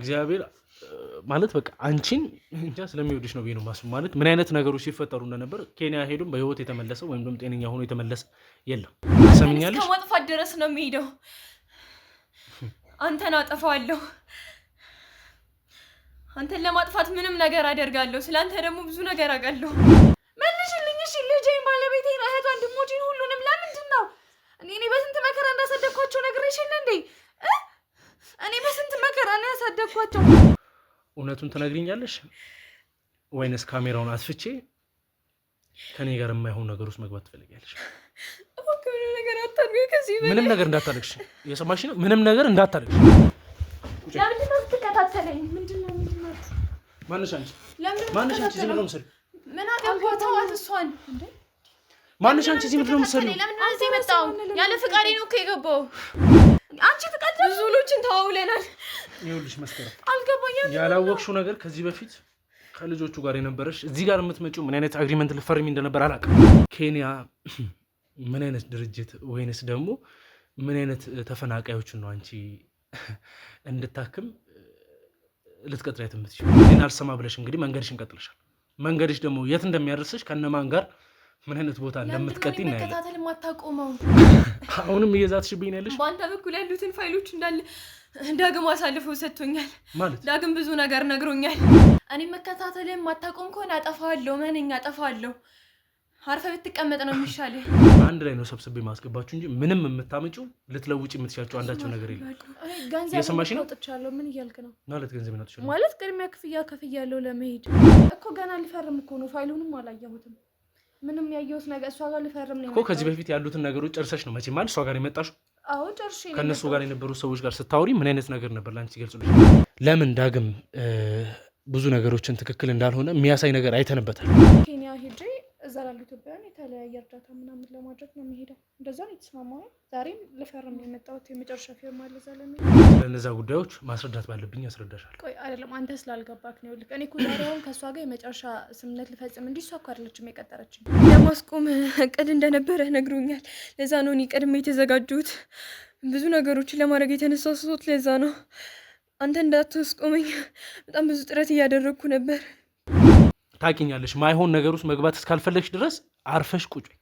እግዚአብሔር ማለት በቃ አንቺን እንጃ ስለሚወድሽ ነው ብዬ ነው ማስብ። ማለት ምን አይነት ነገሮች ሲፈጠሩ እንደነበር ኬንያ ሄዱም በህይወት የተመለሰ ወይም ደግሞ ጤነኛ ሆኖ የተመለሰ የለም። ሰምኛለሽ? ከማጥፋት ድረስ ነው የሚሄደው። አንተን አጠፋዋለሁ። አንተን ለማጥፋት ምንም ነገር አደርጋለሁ። ስላንተ ደግሞ ብዙ ነገር አውቃለሁ። መልሽልኝ እሺ። ልጄን፣ ባለቤቴን፣ እህት ወንድሞቼን ሁሉንም ለምንድን ነው እኔ በስንት መከራ እንዳሳደግኳቸው ነግሬሽ የለ እንዴ? እኔ በስንት መከራ ነው ያሳደግኳቸው። እውነቱን ትነግሪኛለሽ ወይንስ ካሜራውን አስፍቼ ከኔ ጋር የማይሆን ነገር ውስጥ መግባት ትፈልጊያለሽ? ምንም ነገር እንዳታለቅሽ። እየሰማሽ ነው? ምንም ነገር እንዳታለቅሽ። ለምንድን ነው የምትከታተለኝ? ምንድነው? ማነሽ አንቺ? ማነሽ አንቺ? እዚህ ምንድን ነው የምትሰሪው? ምን አገባታዋት እሷን? ማነሽ አንቺ? እዚህ ምንድን ነው የምትሰሪው? ለምን ነው እዚህ መጣው? ያለ ፍቃዴ ነው እኮ የገባው። አንቺ ፍቃድ ብዙ ሎችን ተዋውለናል። ይኸውልሽ መስከረም፣ አልገባኝም። ያላወቅሽው ነገር ከዚህ በፊት ከልጆቹ ጋር የነበረሽ እዚህ ጋር የምትመጪው ምን አይነት አግሪመንት ልፈርሚ እንደነበር አላውቅም። ኬንያ ምን አይነት ድርጅት ወይንስ ደግሞ ምን አይነት ተፈናቃዮችን ነው አንቺ እንድታክም ልትቀጥሪያት የምትችይው? እኔን አልሰማ ብለሽ እንግዲህ መንገድሽን ቀጥለሻል። መንገድሽ ደግሞ የት እንደሚያደርስሽ ከነማን ጋር ምን አይነት ቦታ እንደምትቀጥይ እናያለን። መከታተል ማታቆመው አሁንም እየዛትሽብኝ ነው ያለሽ። በአንተ በኩል ያሉትን ፋይሎች እንዳለ ዳግም አሳልፎ ሰጥቶኛል። ማለት ዳግም ብዙ ነገር ነግሮኛል። እኔ መከታተልን ማታቆም ከሆነ አጠፋለሁ። ማንኛ አጠፋለሁ። አርፈ ብትቀመጥ ነው የሚሻለው። አንድ ላይ ነው ሰብስቤ ማስገባችሁ እንጂ ምንም የምታመጪው ልትለውጪ የምትሻቸው አንዳቸው ነገር የለም። ገንዘብ ነው ምን እያልክ ነው? ማለት ገንዘብ ነው ማለት ቅድሚያ ክፍያ ከፍያለሁ ለመሄድ እኮ። ገና ልፈርም እኮ ነው። ፋይሉንም አላየሁትም። ምንም ያየሁት ነገር እሷ ጋር ልፈርም ነው እኮ። ከዚህ በፊት ያሉትን ነገሮች ጨርሰሽ ነው መቼም ማለት እሷ ጋር የመጣሽው? አዎ ጨርሼ ነው። ከእነሱ ጋር የነበሩ ሰዎች ጋር ስታወሪ ምን አይነት ነገር ነበር ለአንቺ ሲገልጹልሽ? ለምን ዳግም ብዙ ነገሮችን ትክክል እንዳልሆነ የሚያሳይ ነገር አይተንበታል። ኬንያ ሄጄ እዛ ላሉ ኢትዮጵያውያን የተለያየ እርዳታ ምናምን ለማድረግ ነው የሚሄደው። እንደዛ ነው የተስማማው። ዛሬም ልፈርም ነው የመጣሁት። የመጨረሻ ፊርማ ለዛለም ስለነዛ ጉዳዮች ማስረዳት ባለብኝ ያስረዳሻል። ቆይ አይደለም አንተ ስላልገባክ ነው። ልክ እኔ እኮ ዛሬ አሁን ከእሷ ጋር የመጨረሻ ስምምነት ልፈጽም እንጂ እሷ እኮ አይደለችም የቀጠረችኝ። ለማስቆም እቅድ እንደነበረ ነግሮኛል። ለዛ ነው እኔ ቀድሜ የተዘጋጁት ብዙ ነገሮችን ለማድረግ የተነሳሱት። ለዛ ነው አንተ እንዳትስቆመኝ በጣም ብዙ ጥረት እያደረግኩ ነበር። ታውቂኛለሽ፣ ማይሆን ነገር ውስጥ መግባት እስካልፈለግሽ ድረስ አርፈሽ ቁጭ በይ።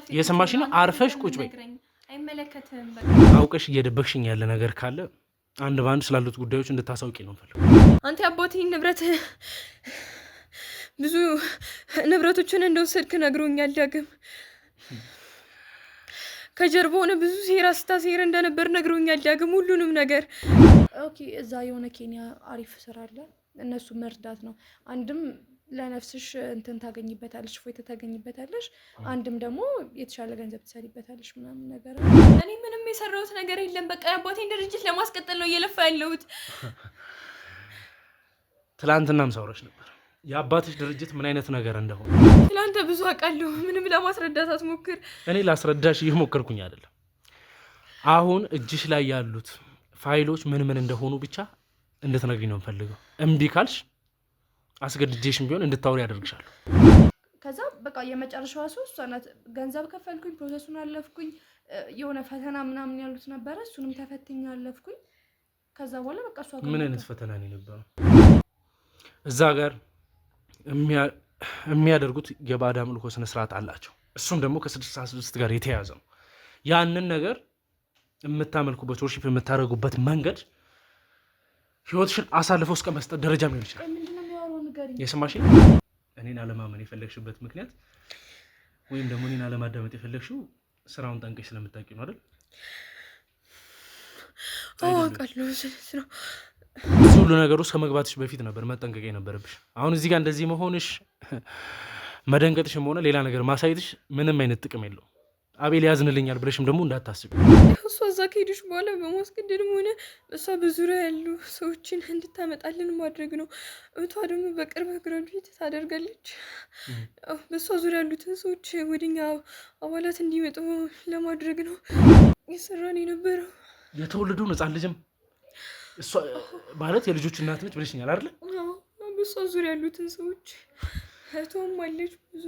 እየሰማሽ ነው? አርፈሽ ቁጭ በይ። አይመለከትም። አውቀሽ እየደበቅሽኝ ያለ ነገር ካለ አንድ በአንድ ስላሉት ጉዳዮች እንድታሳውቂ ነው የምፈልገው። አንተ አባቴን ንብረት ብዙ ንብረቶችን እንደወሰድክ ነግሮኛል። ዳግም ከጀርባ ሆነ ብዙ ሴራ ስታሴር እንደነበር ነግሮኛል። ዳግም ሁሉንም ነገር ኦኬ። እዛ የሆነ ኬንያ አሪፍ ስራ አለ። እነሱ መርዳት ነው። አንድም ለነፍስሽ እንትን ታገኝበታለሽ፣ ፎይታ ታገኝበታለሽ። አንድም ደግሞ የተሻለ ገንዘብ ትሰሪበታለሽ ምናምን ነገር። እኔ ምንም የሰራሁት ነገር የለም። በቃ የአባቴን ድርጅት ለማስቀጠል ነው እየለፋ ያለሁት። ትላንትናም ሳውራሽ ነበር የአባትሽ ድርጅት ምን አይነት ነገር እንደሆነ። ትላንተ ብዙ አውቃለሁ። ምንም ለማስረዳት አትሞክር። እኔ ላስረዳሽ እየሞከርኩኝ አይደለም። አሁን እጅሽ ላይ ያሉት ፋይሎች ምን ምን እንደሆኑ ብቻ እንድትነግሪኝ ነው የምፈልገው። እምቢ ካልሽ አስገድጄሽም ቢሆን እንድታወሪ ያደርግሻለሁ። ከዛ በቃ የመጨረሻዋ ሶስት ሰዓት ገንዘብ ከፈልኩኝ፣ ፕሮሰሱን አለፍኩኝ። የሆነ ፈተና ምናምን ያሉት ነበረ፣ እሱንም ተፈትኝ አለፍኩኝ። ከዛ በኋላ በቃ እሷ ምን አይነት ፈተና ነው የነበረው? እዛ ጋር የሚያደርጉት የባዕድ አምልኮ ስነ ስርዓት አላቸው። እሱም ደግሞ ከ66 ጋር የተያያዘ ነው። ያንን ነገር የምታመልኩበት ወርሺፕ የምታደርጉበት መንገድ ህይወትሽን አሳልፈው እስከ መስጠት ደረጃ ሊሆን ይችላል። የሰማሽ? እኔን አለማመን የፈለግሽበት ምክንያት ወይም ደግሞ እኔን አለማዳመጥ የፈለግሽው ስራውን ጠንቀሽ ስለምታውቂ ነው አይደል? አውቃለሁ። እሱ ሁሉ ነገር ውስጥ ከመግባትሽ በፊት ነበር መጠንቀቅ የነበረብሽ። አሁን እዚህ ጋር እንደዚህ መሆንሽ፣ መደንገጥሽም ሆነ ሌላ ነገር ማሳየትሽ ምንም አይነት ጥቅም የለውም። አቤል ያዝንልኛል ብለሽም ደግሞ እንዳታስቢ። እሷ እዛ ከሄደች በኋላ በማስገደድም ሆነ እሷ በዙሪያ ያሉ ሰዎችን እንድታመጣልን ማድረግ ነው። እቷ ደግሞ በቅርብ ግራጁዌት ታደርጋለች። በእሷ ዙሪያ ያሉትን ሰዎች ወደኛ አባላት እንዲመጡ ለማድረግ ነው የሰራን የነበረው። የተወለደውን ሕፃን ልጅም እሷ ማለት የልጆች እናት ነች ብለሽኛል አይደል? በእሷ ዙሪያ ያሉትን ሰዎች እህቷም አለች ብዙ።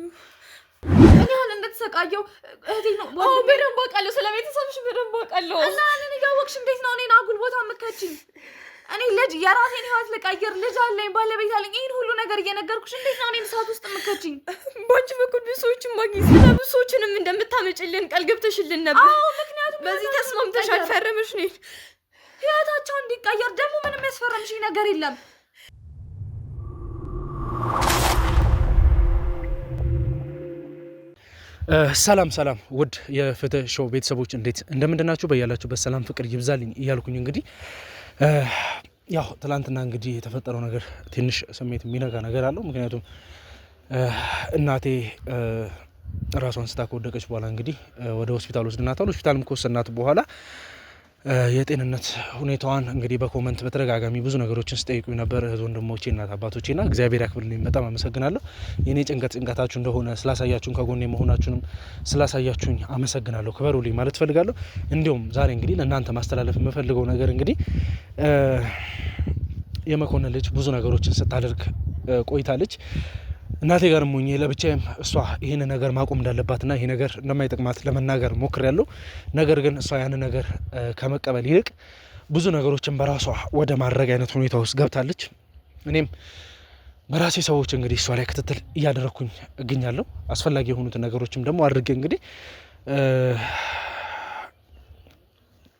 እኔ አሁን እንደተሰቃየው እህቴ ነው። በደንብ አውቃለሁ፣ ስለ ቤተሰብሽ በደንብ አውቃለሁ። እና እኔን እያወቅሽ እንዴት ነው እኔን አጉል ቦታ የምትከቺኝ? እኔ ልጅ የራሴን ህይወት ልቀይር ልጅ አለኝ ባለቤት አለኝ ይሄን ሁሉ ነገር እየነገርኩሽ እንዴት ነው እኔን ሰዓት ውስጥ የምከቺኝ? ባንቺ በኩል ብዙ ሰዎችን ማግኘት እና ብዙ ሰዎችንም እንደምታመጭልን ቃል ገብተሽልን ነበር። አዎ ምክንያቱም በዚህ ተስማምተሻል ፈርመሽ ነው ህይወታቸው እንዲቀየር። ደግሞ ምንም ያስፈረምሽኝ ነገር የለም። ሰላም ውድ የፍትህ ሾው ቤተሰቦች እንዴት እንደምንድናችሁ? በያላችሁበት ሰላም ፍቅር ይብዛልኝ እያልኩኝ እንግዲህ ያው ትላንትና እንግዲህ የተፈጠረው ነገር ትንሽ ስሜት የሚነካ ነገር አለው። ምክንያቱም እናቴ ራሷን ስታ ከወደቀች በኋላ እንግዲህ ወደ ሆስፒታል ወስድናታል። ሆስፒታልም ከወሰድናት በኋላ የጤንነት ሁኔታዋን እንግዲህ በኮመንት በተደጋጋሚ ብዙ ነገሮችን ስጠይቁኝ ነበር ወንድሞቼ፣ እናት አባቶቼና እግዚአብሔር ያክብርልኝ። በጣም አመሰግናለሁ። የኔ ጭንቀታችሁ እንደሆነ ስላሳያችሁን ከጎኔ መሆናችሁንም ስላሳያችሁኝ አመሰግናለሁ። ክበሩልኝ ማለት ፈልጋለሁ። እንዲሁም ዛሬ እንግዲህ ለእናንተ ማስተላለፍ የምፈልገው ነገር እንግዲህ የመኮንን ልጅ ብዙ ነገሮችን ስታደርግ ቆይታለች። እናቴ ጋር ሞኜ ለብቻዬም እሷ ይህን ነገር ማቆም እንዳለባትና ይሄ ነገር እንደማይጠቅማት ለመናገር ሞክሬያለሁ። ነገር ግን እሷ ያን ነገር ከመቀበል ይልቅ ብዙ ነገሮችን በራሷ ወደ ማድረግ አይነት ሁኔታ ውስጥ ገብታለች። እኔም በራሴ ሰዎች እንግዲህ እሷ ላይ ክትትል እያደረግኩኝ እገኛለሁ። አስፈላጊ የሆኑትን ነገሮችም ደግሞ አድርጌ እንግዲህ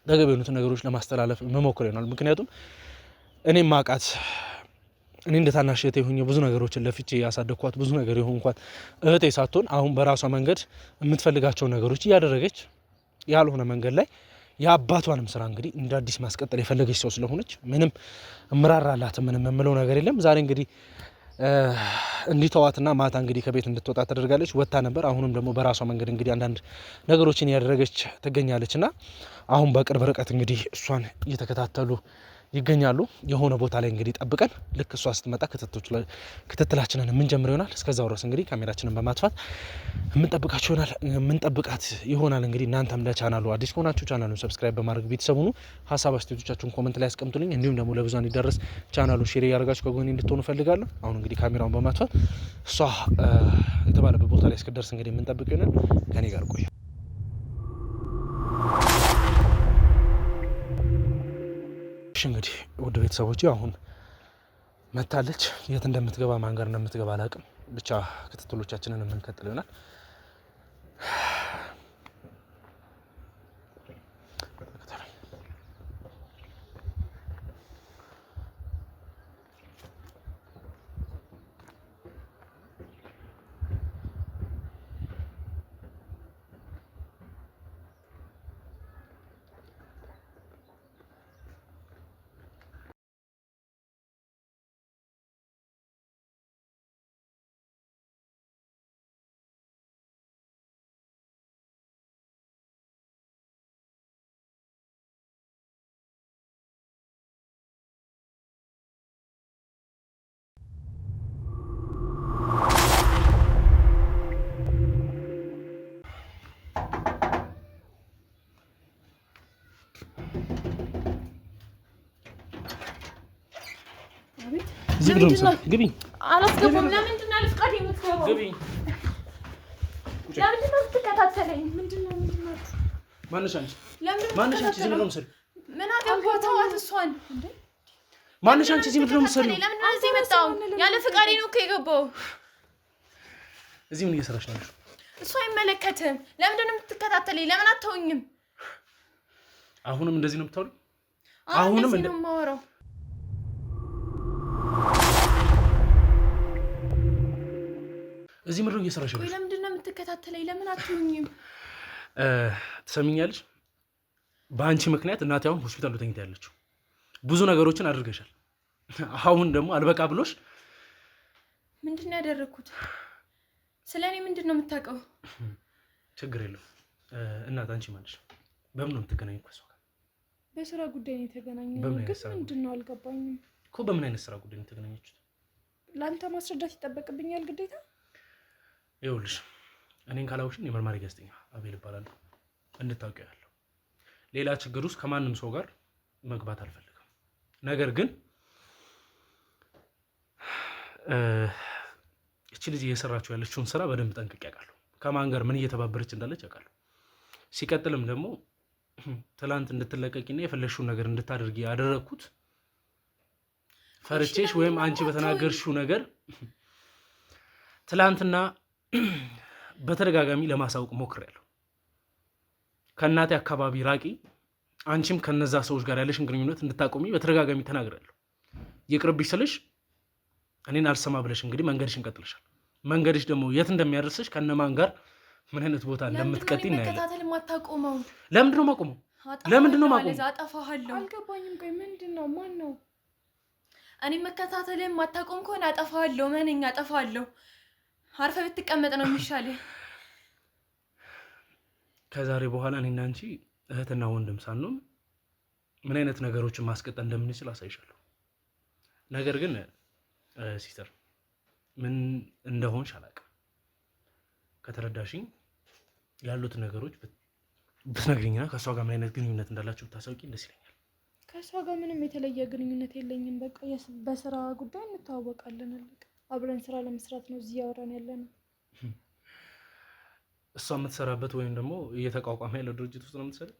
ተገቢ የሆኑትን ነገሮች ለማስተላለፍ መሞክር ይሆናል። ምክንያቱም እኔም ማቃት እኔ እንደ ታናሽ እህቴ ሆኜ ብዙ ነገሮችን ለፍቼ ያሳደግኳት ብዙ ነገር የሆንኳት እህቴ ሳትሆን አሁን በራሷ መንገድ የምትፈልጋቸው ነገሮች እያደረገች ያልሆነ መንገድ ላይ የአባቷንም ስራ እንግዲህ እንደ አዲስ ማስቀጠል የፈለገች ሰው ስለሆነች ምንም እምራራላት ምንም የምለው ነገር የለም። ዛሬ እንግዲህ እንዲተዋትና ማታ እንግዲህ ከቤት እንድትወጣ ተደርጋለች። ወጥታ ነበር። አሁንም ደግሞ በራሷ መንገድ እንግዲህ አንዳንድ ነገሮችን እያደረገች ትገኛለች እና አሁን በቅርብ ርቀት እንግዲህ እሷን እየተከታተሉ ይገኛሉ። የሆነ ቦታ ላይ እንግዲህ ጠብቀን ልክ እሷ ስትመጣ ክትትላችንን የምንጀምር ይሆናል። እስከዛው ድረስ እንግዲህ ካሜራችንን በማጥፋት የምንጠብቃት ይሆናል። እንግዲህ እናንተም ለቻናሉ አዲስ ከሆናችሁ ቻናሉን ሰብስክራይብ በማድረግ ቤተሰቡ ሁኑ። ሀሳብ አስተያየቶቻችሁን ኮመንት ላይ አስቀምጡልኝ። እንዲሁም ደግሞ ለብዙሃን እንዲደርስ ቻናሉን ሼር እያደረጋችሁ ከጎኔ እንድትሆኑ ፈልጋለሁ። አሁን እንግዲህ ካሜራውን በማጥፋት እሷ የተባለበት ቦታ ላይ እስክደርስ እንግዲህ የምንጠብቅ ይሆናል። ከኔ ጋር ቆዩ። እንግዲህ ውድ ቤተሰቦች አሁን መታለች። የት እንደምትገባ ማን ጋር እንደምትገባ አላውቅም። ብቻ ክትትሎቻችንን የምንቀጥል ይሆናል። ግቢ። አላስገባም። ለምንድን ነው አልፍቃድ የምትገባው? ግቢ። ለምንድን ነው የምትከታተለኝ? ምንድን ነው? ማነሽ አንቺ? ማነሽ አንቺ? እዚህ ምንድን ነው የምትሰሪው? ምን አገባህ? ተዋት እሷን። ማነሽ አንቺ? እዚህ ምንድን ነው የምትሰሪው? ለምንድን ነው እዚህ የመጣው? ያለ ፍቃዴ ነው እኮ የገባው። እዚህ ምን እየሰራሽ ነው? እሱ አይመለከትም። ለምንድን ነው የምትከታተለኝ? ለምን አትተውኝም? አሁንም እንደዚህ ነው የምታወሪው? አሁንም እንደዚህ ነው የማወራው። እዚህ ምንድን ነው እየሰራሽ ነው? ለምንድን ነው የምትከታተለኝ? ለምን አትተውኝም? ትሰሚኛለሽ? በአንቺ ምክንያት እናቴ አሁን ሆስፒታል ተኝታ ያለችው። ብዙ ነገሮችን አድርገሻል። አሁን ደግሞ አልበቃ ብሎሽ ምንድን ነው ያደረግኩት? ስለ እኔ ምንድን ነው የምታውቀው? ችግር የለውም። እናት አንቺ ማለሽ በምን ነው የምትገናኙት ከሷ ጋር? በስራ ጉዳይ ነው የተገናኘነው። ግን ምንድን ነው አልገባኝም እኮ። በምን አይነት ስራ ጉዳይ ነው የተገናኛችሁት? ለአንተ ማስረዳት ይጠበቅብኛል ግዴታ? ይኸውልሽ እኔን ካላውሽን የመርማሪ ጋዜጠኛ አቤል እባላለሁ። እንድታውቂው ያለው ሌላ ችግር ውስጥ ከማንም ሰው ጋር መግባት አልፈልግም። ነገር ግን እቺ ልጅ እየሰራችው ያለችውን ስራ በደንብ ጠንቅቄ አውቃለሁ። ከማን ጋር ምን እየተባበረች እንዳለች አውቃለሁ። ሲቀጥልም ደግሞ ትላንት እንድትለቀቂና የፈለግሽውን ነገር እንድታደርጊ ያደረግኩት ፈርቼሽ ወይም አንቺ በተናገርሽው ነገር ትላንትና በተደጋጋሚ ለማሳወቅ ሞክሬያለሁ። ከእናቴ አካባቢ ራቂ፣ አንቺም ከነዛ ሰዎች ጋር ያለሽን ግንኙነት እንድታቆሚ በተደጋጋሚ ተናግሬያለሁ። ይቅርብሽ ስልሽ እኔን አልሰማ ብለሽ እንግዲህ መንገድሽን ቀጥለሻል። መንገድሽ ደግሞ የት እንደሚያደርስሽ ከነማን ጋር ምን አይነት ቦታ እንደምትቀጥ እናያለን። መከታተል ማታቆመው ለምንድን ነው ማቆመው? ለምንድን ነው ማቆመው? አጠፋሃለሁ። አልገባኝም። ቆይ ምንድን ነው? ማን ነው? እኔ መከታተልን ማታቆም ከሆነ አጠፋሃለሁ። ማንኛ አጠፋሃለሁ። አርፈ ብትቀመጥ ነው የሚሻልህ። ከዛሬ በኋላ እኔና አንቺ እህትና ወንድም ሳንሆን ምን አይነት ነገሮችን ማስቀጠል እንደምንችል አሳይሻለሁ። ነገር ግን ሲስተር ምን እንደሆንሽ አላውቅም። ከተረዳሽኝ ያሉት ነገሮች ብትነግሪኝና ከእሷ ጋር ምን አይነት ግንኙነት እንዳላችሁ ብታሳውቂኝ ደስ ይለኛል። ከእሷ ጋር ምንም የተለየ ግንኙነት የለኝም። በቃ በስራ ጉዳይ እንተዋወቃለን። አብረን ስራ ለመስራት ነው እዚህ ያወራን ያለ ነው። እሷ የምትሰራበት ወይም ደግሞ እየተቋቋመ ያለው ድርጅት ውስጥ ነው የምትሰራው?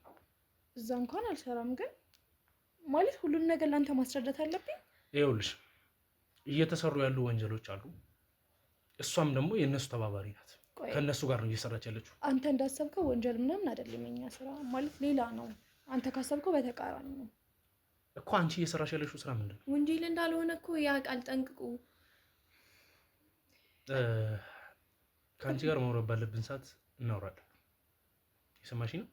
እዛ እንኳን አልሰራም፣ ግን ማለት ሁሉን ነገር ለአንተ ማስረዳት አለብኝ። ይኸውልሽ እየተሰሩ ያሉ ወንጀሎች አሉ። እሷም ደግሞ የእነሱ ተባባሪ ናት። ከእነሱ ጋር ነው እየሰራች ያለችው። አንተ እንዳሰብከው ወንጀል ምናምን አይደለም። የኛ ስራ ማለት ሌላ ነው። አንተ ካሰብከው በተቃራኒ ነው እኮ። አንቺ እየሰራሽ ያለችው ስራ ምንድን ነው? ወንጀል እንዳልሆነ እኮ ያውቃል ጠንቅቁ። ከአንቺ ጋር ማውራት ባለብን ሰዓት እናወራለን። የሰማሽ ነው?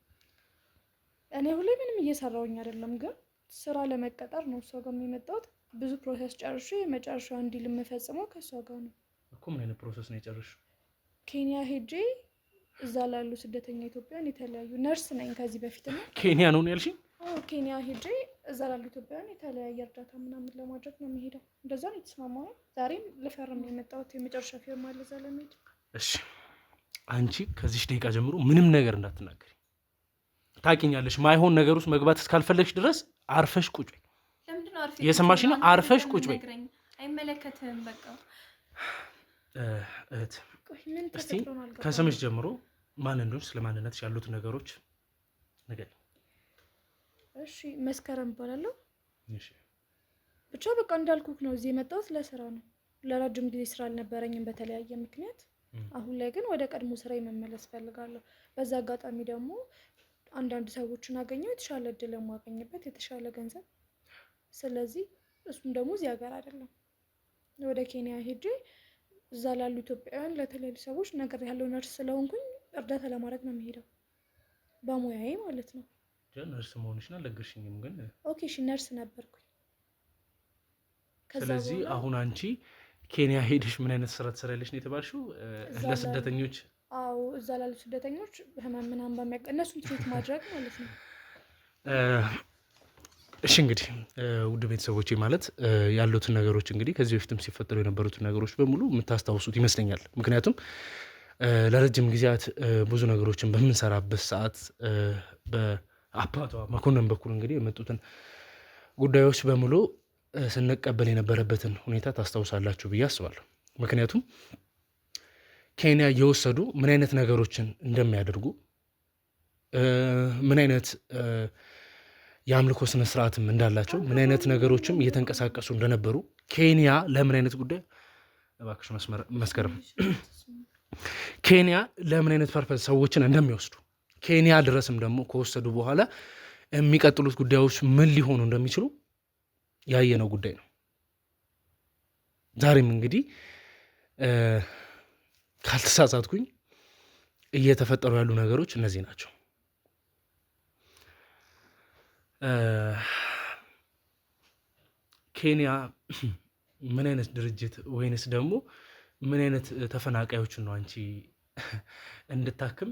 እኔ ሁሌ ምንም እየሰራውኝ አይደለም፣ ግን ስራ ለመቀጠር ነው እሷ ጋር የመጣሁት። ብዙ ፕሮሰስ ጨርሼ የመጨረሻው እንዲል የምፈጽመው ከእሷ ጋር ነው እኮ። ምን አይነት ፕሮሰስ ነው የጨረስሽው? ኬንያ ሄጄ እዛ ላሉ ስደተኛ ኢትዮጵያን የተለያዩ ነርስ ነኝ ከዚህ በፊት ነው። ኬንያ ነው ያልሽኝ? አዎ ኬንያ ሄጄ እዛ ላሉ ኢትዮጵያን የተለያየ እርዳታ ምናምን ለማድረግ ነው የሚሄደው። እንደዛ ነው የተስማማው። ዛሬም ልፈርም ነው የመጣሁት። የመጨረሻ ፊርማ አለ እዛ ለመሄድ። እሺ አንቺ ከዚህ ደቂቃ ጀምሮ ምንም ነገር እንዳትናገሪ። ታውቂኛለሽ፣ ማይሆን ነገር ውስጥ መግባት እስካልፈለግሽ ድረስ አርፈሽ ቁጭ በይ። ለምንድነው አርፈሽ? የሰማሽ ነው? አርፈሽ ቁጭ በይ። አይመለከትህም። በቃ እህት እስቲ ከስምሽ ጀምሮ ማን እንደሆንሽ ስለ ማንነትሽ ያሉትን ነገሮች ንገሪኝ። እሺ መስከረም እባላለሁ። እሺ ብቻ በቃ እንዳልኩክ ነው እዚህ የመጣሁት ለስራ ነው። ለረጅም ጊዜ ስራ አልነበረኝም በተለያየ ምክንያት። አሁን ላይ ግን ወደ ቀድሞ ስራ መመለስ ፈልጋለሁ። በዛ አጋጣሚ ደግሞ አንዳንድ ሰዎችን አገኘው የተሻለ እድል የማገኝበት የተሻለ ገንዘብ። ስለዚህ እሱም ደግሞ እዚህ ሀገር አይደለም ወደ ኬንያ ሄጄ እዛ ላሉ ኢትዮጵያውያን ለተለያዩ ሰዎች ነገር ያለው ነርስ ስለሆንኩኝ እርዳታ ለማድረግ ነው የሚሄደው በሙያዬ ማለት ነው። ነርስ መሆንሽን አልነገርሽኝም ግን። ኦኬ እሺ ነርስ ነበርኩኝ። ስለዚህ አሁን አንቺ ኬንያ ሄደሽ ምን አይነት ስራ ትሰሪያለሽ ነው የተባልሽው? ለስደተኞች? አዎ እዛ ላሉ ስደተኞች ህመም ምናምን እነሱን ትሪት ማድረግ ማለት ነው። እሺ እንግዲህ ውድ ቤተሰቦቼ ማለት ያሉትን ነገሮች እንግዲህ ከዚህ በፊትም ሲፈጠሩ የነበሩትን ነገሮች በሙሉ የምታስታውሱት ይመስለኛል። ምክንያቱም ለረጅም ጊዜያት ብዙ ነገሮችን በምንሰራበት ሰዓት በአባቷ መኮንን በኩል እንግዲህ የመጡትን ጉዳዮች በሙሉ ስንቀበል የነበረበትን ሁኔታ ታስታውሳላችሁ ብዬ አስባለሁ። ምክንያቱም ኬንያ እየወሰዱ ምን አይነት ነገሮችን እንደሚያደርጉ ምን አይነት የአምልኮ ስነ ስርዓትም እንዳላቸው ምን አይነት ነገሮችም እየተንቀሳቀሱ እንደነበሩ ኬንያ ለምን አይነት ጉዳይ እባክሽ መስከረም ኬንያ ለምን አይነት ፐርፐዝ ሰዎችን እንደሚወስዱ ኬንያ ድረስም ደግሞ ከወሰዱ በኋላ የሚቀጥሉት ጉዳዮች ምን ሊሆኑ እንደሚችሉ ያየነው ጉዳይ ነው። ዛሬም እንግዲህ ካልተሳሳትኩኝ እየተፈጠሩ ያሉ ነገሮች እነዚህ ናቸው። ኬንያ ምን አይነት ድርጅት ወይንስ ደግሞ ምን አይነት ተፈናቃዮችን ነው አንቺ እንድታክም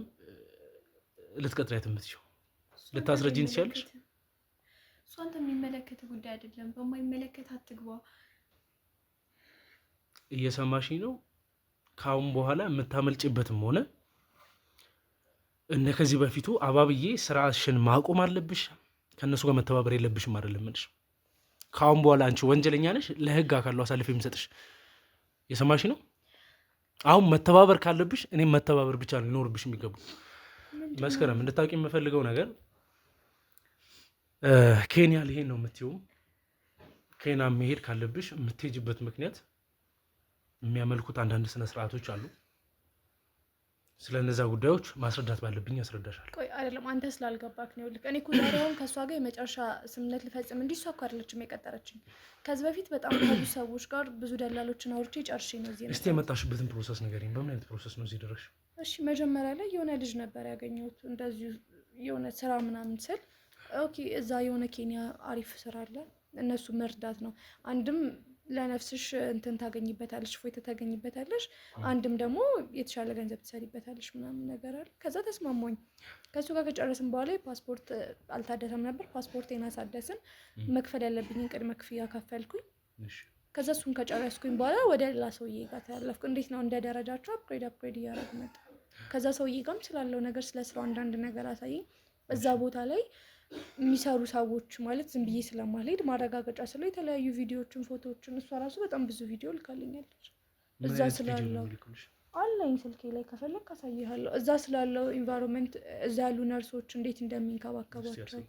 ልትቀጥሪያት የምትችው? ልታስረጂኝ ትችያለሽ? እሷን የሚመለከት ጉዳይ አይደለም። በማይመለከት አትግባ። እየሰማሽኝ ነው? ካሁን በኋላ የምታመልጭበትም ሆነ እንደ ከዚህ በፊቱ አባብዬ ስራሽን ማቆም አለብሽ። ከእነሱ ጋር መተባበር የለብሽም አይደለም እንዴ? ካሁን በኋላ አንቺ ወንጀለኛ ነሽ፣ ለህግ አካሉ አሳልፌ የምሰጥሽ። የሰማሽ ነው? አሁን መተባበር ካለብሽ እኔም መተባበር ብቻ ነው ሊኖርብሽ የሚገቡ። መስከረም እንድታውቂ የምፈልገው ነገር ኬንያ ልሄድ ነው የምትይው ኬንያ መሄድ ካለብሽ የምትሄጂበት ምክንያት የሚያመልኩት አንዳንድ ስነ ስርዓቶች አሉ። ስለነዛ ጉዳዮች ማስረዳት ባለብኝ ያስረዳሻል። ቆይ አይደለም አንተ ስላልገባክ ነው። ልክ እኔ ኩዛሬውን ከሷ ጋር የመጨረሻ ስምነት ልፈጽም እንጂ እሷ እኮ አይደለችም የቀጠረችኝ። ከዚህ በፊት በጣም ከብዙ ሰዎች ጋር ብዙ ደላሎችን አውርቼ ጨርሼ ነው እዚህ። እስቲ የመጣሽበትን ፕሮሰስ ንገሪኝ። በምን አይነት ፕሮሰስ ነው እዚህ ደረስሽ? እሺ መጀመሪያ ላይ የሆነ ልጅ ነበር ያገኘሁት እንደዚሁ የሆነ ስራ ምናምን ስል ኦኬ እዛ የሆነ ኬንያ አሪፍ ስራ አለ እነሱ መርዳት ነው። አንድም ለነፍስሽ እንትን ታገኝበታለሽ፣ ፎይታ ታገኝበታለሽ፣ አንድም ደግሞ የተሻለ ገንዘብ ትሰሪበታለሽ ምናምን ነገር አለ። ከዛ ተስማማኝ። ከሱ ጋር ከጨረስን በኋላ ፓስፖርት አልታደሰም ነበር። ፓስፖርቴን አሳደስን። መክፈል ያለብኝን ቅድመ ክፍያ ከፈልኩኝ። ከዛ እሱን ከጨረስኩኝ በኋላ ወደ ሌላ ሰውዬ ጋር ተላለፍኩ። እንዴት ነው እንደ ደረጃቸው አፕግሬድ እያደረጉ መጣ። ከዛ ሰውዬ ጋርም ስላለው ነገር ስለ ስራው አንዳንድ ነገር አሳየኝ። እዛ ቦታ ላይ የሚሰሩ ሰዎች ማለት ዝም ብዬ ስለማልሄድ ማረጋገጫ ስለው የተለያዩ ቪዲዮዎችን፣ ፎቶዎችን እሷ ራሱ በጣም ብዙ ቪዲዮ ልካልኛለች። እዛ ስላለው አለኝ ስልኬ ላይ ከፈለግ አሳይሃለሁ። እዛ ስላለው ኢንቫይሮንመንት እዛ ያሉ ነርሶች እንዴት እንደሚንከባከቧቸው